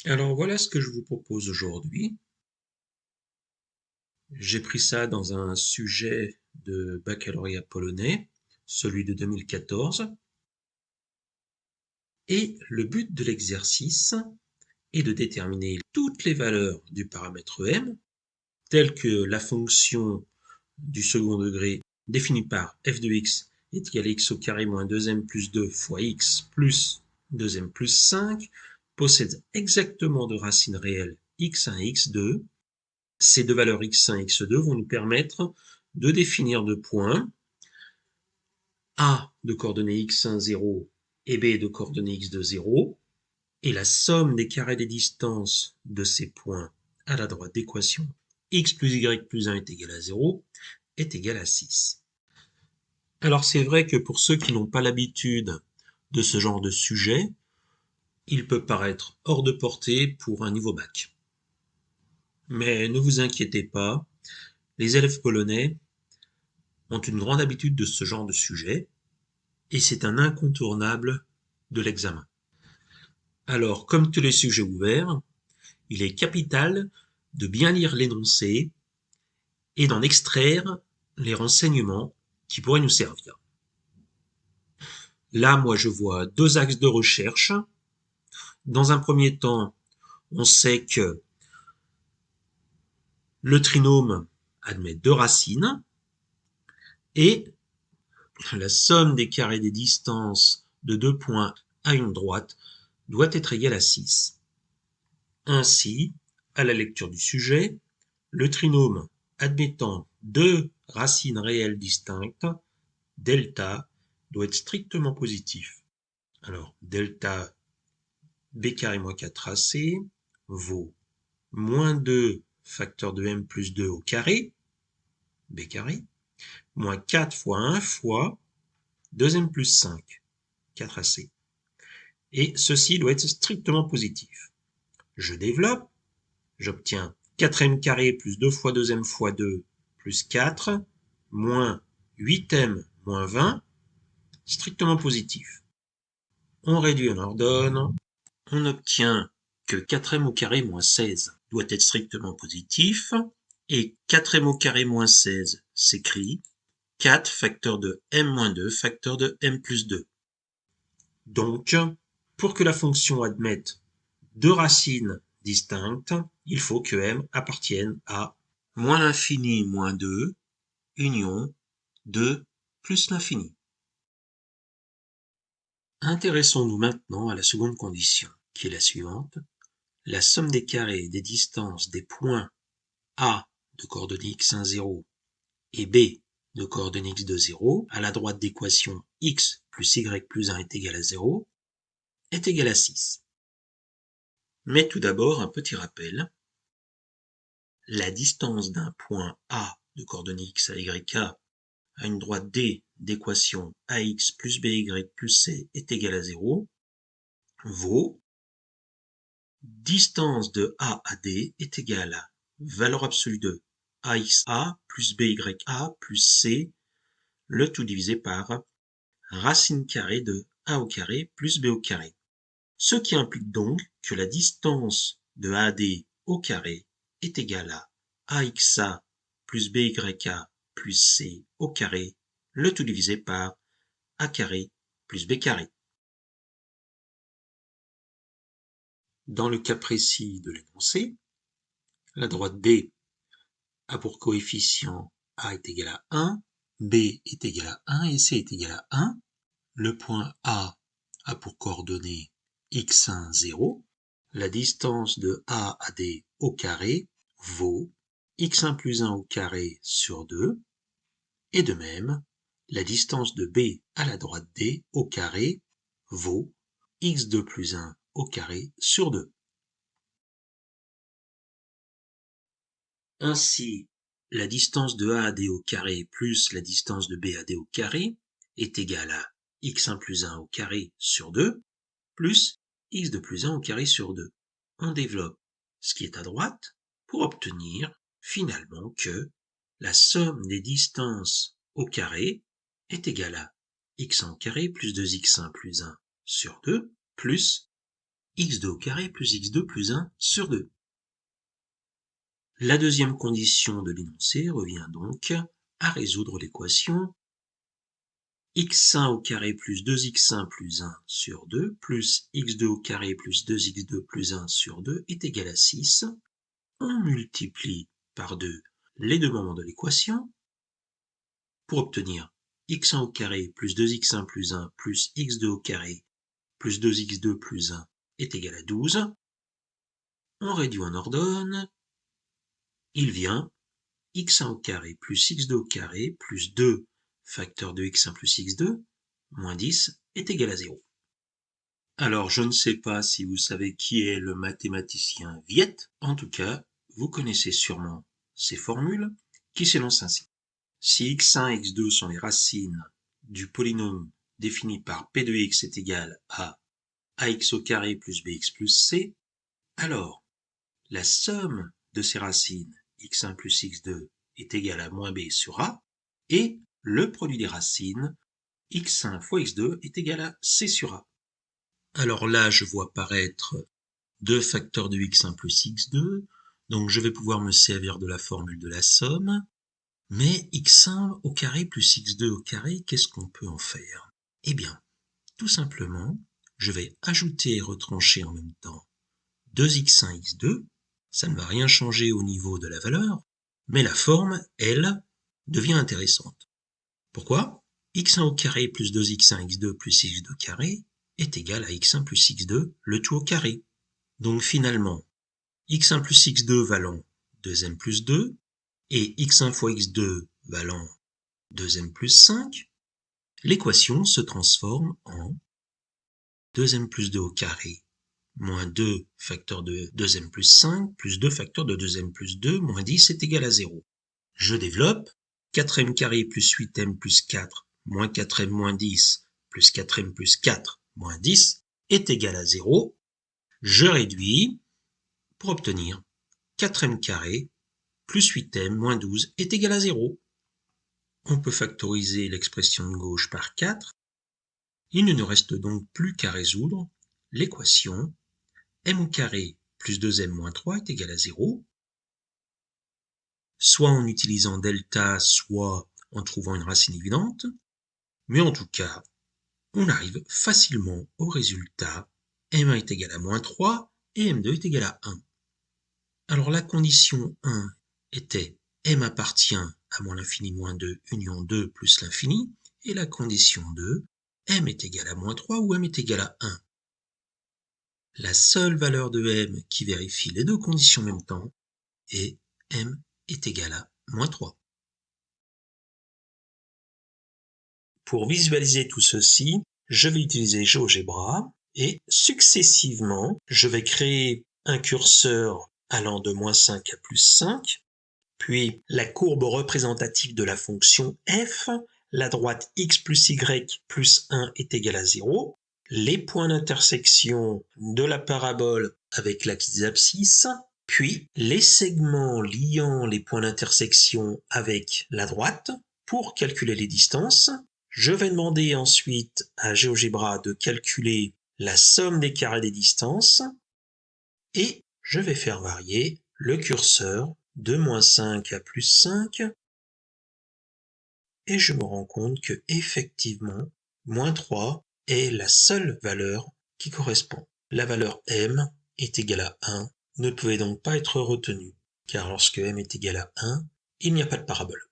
Alors voilà ce que je vous propose aujourd'hui. J'ai pris ça dans un sujet de baccalauréat polonais, celui de 2014. Et le but de l'exercice est de déterminer toutes les valeurs du paramètre m, telles que la fonction du second degré définie par f de x est égal à x au carré moins 2m plus 2 fois x plus 2m plus 5, possède exactement de racines réelles x1 et x2. Ces deux valeurs x1 et x2 vont nous permettre de définir deux points, A de coordonnées x1, 0 et B de coordonnées x2, 0, et la somme des carrés des distances de ces points à la droite d'équation x plus y plus 1 est égal à 0 est égal à 6. Alors c'est vrai que pour ceux qui n'ont pas l'habitude de ce genre de sujet, il peut paraître hors de portée pour un niveau bac. Mais ne vous inquiétez pas, les élèves polonais ont une grande habitude de ce genre de sujet, et c'est un incontournable de l'examen. Alors, comme tous les sujets ouverts, il est capital de bien lire l'énoncé et d'en extraire les renseignements qui pourraient nous servir. Là, moi, je vois deux axes de recherche. Dans un premier temps, on sait que le trinôme admet deux racines et la somme des carrés des distances de deux points à une droite doit être égale à 6. Ainsi, à la lecture du sujet, le trinôme admettant deux racines réelles distinctes, delta, doit être strictement positif. Alors, delta b carré moins 4ac vaut moins 2 facteur de m plus 2 au carré, b carré, moins 4 fois 1 fois 2m plus 5, 4ac. Et ceci doit être strictement positif. Je développe, j'obtiens 4m carré plus 2 fois 2m fois 2 plus 4, moins 8m moins 20, strictement positif. On réduit, on ordonne, on obtient que 4m au carré moins 16 doit être strictement positif, et 4m au carré moins 16 s'écrit 4 facteur de m moins 2 facteur de m plus 2. Donc, pour que la fonction admette deux racines distinctes, il faut que m appartienne à moins l'infini moins 2, union 2 plus l'infini. Intéressons-nous maintenant à la seconde condition, qui est la suivante. La somme des carrés des distances des points A de coordonnées x1, 0 et B de coordonnées x2, 0 à la droite d'équation x plus y plus 1 est égal à 0 est égal à 6. Mais tout d'abord, un petit rappel. La distance d'un point A de coordonnées x à y à une droite D d'équation ax plus by plus c est égal à 0 vaut distance de A à D est égale à valeur absolue de axa plus bya plus c, le tout divisé par racine carrée de a au carré plus b au carré. Ce qui implique donc que la distance de A à D au carré est égale à axa plus bya plus c au carré, le tout divisé par a carré plus b carré. Dans le cas précis de l'énoncé, la droite B a pour coefficient A est égal à 1, B est égal à 1 et C est égal à 1. Le point A a pour coordonnées x1, 0. La distance de A à D au carré vaut x1 plus 1 au carré sur 2. Et de même, la distance de B à la droite D au carré vaut x2 plus 1 au carré sur 2. Ainsi, la distance de A à D au carré plus la distance de B à D au carré est égale à x1 plus 1 au carré sur 2 plus x2 plus 1 au carré sur 2. On développe ce qui est à droite pour obtenir finalement que la somme des distances au carré est égale à x1 au carré plus 2x1 plus 1 sur 2 plus x2 au carré plus x2 plus 1 sur 2. La deuxième condition de l'énoncé revient donc à résoudre l'équation x1 au carré plus 2x1 plus 1 sur 2 plus x2 au carré plus 2x2 plus 1 sur 2 est égal à 6. On multiplie par 2 les deux moments de l'équation pour obtenir x1 au carré plus 2x1 plus 1 plus x2 au carré plus 2x2 plus 1 est égal à 12. On réduit, on ordonne. Il vient x1 au carré plus x2 au carré plus 2 facteur de x1 plus x2 moins 10 est égal à 0. Alors, je ne sais pas si vous savez qui est le mathématicien Viette. En tout cas, vous connaissez sûrement ces formules qui s'énoncent ainsi. Si x1 et x2 sont les racines du polynôme défini par p de x est égal à ax au carré plus bx plus c, alors la somme de ces racines x1 plus x2 est égal à moins b sur a, et le produit des racines x1 fois x2 est égal à c sur a. Alors là, je vois apparaître 2 facteurs de x1 plus x2, donc je vais pouvoir me servir de la formule de la somme. Mais x1 au carré plus x2 au carré, qu'est-ce qu'on peut en faire? Eh bien, tout simplement, je vais ajouter et retrancher en même temps 2x1, x2, ça ne va rien changer au niveau de la valeur, mais la forme, elle, devient intéressante. Pourquoi? x1 au carré plus 2x1, x2 plus x2 carré est égal à x1 plus x2, le tout au carré. Donc finalement, x1 plus x2 valant 2m plus 2, et x1 fois x2 valant 2m plus 5, l'équation se transforme en 2m plus 2 au carré moins 2 facteur de 2m plus 5 plus 2 facteur de 2m plus 2 moins 10 est égal à 0. Je développe 4m carré plus 8m plus 4 moins 4m moins 10 plus 4m plus 4 moins 10 est égal à 0. Je réduis pour obtenir 4m carré plus 8m moins 12 est égal à 0. On peut factoriser l'expression de gauche par 4. Il ne nous reste donc plus qu'à résoudre l'équation m au carré plus 2m moins 3 est égal à 0, soit en utilisant delta, soit en trouvant une racine évidente, mais en tout cas, on arrive facilement au résultat m1 est égal à moins 3 et m2 est égal à 1. Alors la condition 1 était m appartient à moins l'infini moins 2 union 2 plus l'infini, et la condition 2, m est égal à moins 3 ou m est égal à 1. La seule valeur de m qui vérifie les deux conditions en même temps est m est égal à moins 3. Pour visualiser tout ceci, je vais utiliser GeoGebra et successivement, je vais créer un curseur allant de moins 5 à plus 5, puis la courbe représentative de la fonction f, la droite x plus y plus 1 est égale à 0, les points d'intersection de la parabole avec l'axe des abscisses, puis les segments liant les points d'intersection avec la droite pour calculer les distances. Je vais demander ensuite à GeoGebra de calculer la somme des carrés des distances et je vais faire varier le curseur de moins 5 à plus 5 et je me rends compte que effectivement, moins 3 est la seule valeur qui correspond. La valeur m est égale à 1 ne pouvait donc pas être retenue, car lorsque m est égal à 1, il n'y a pas de parabole.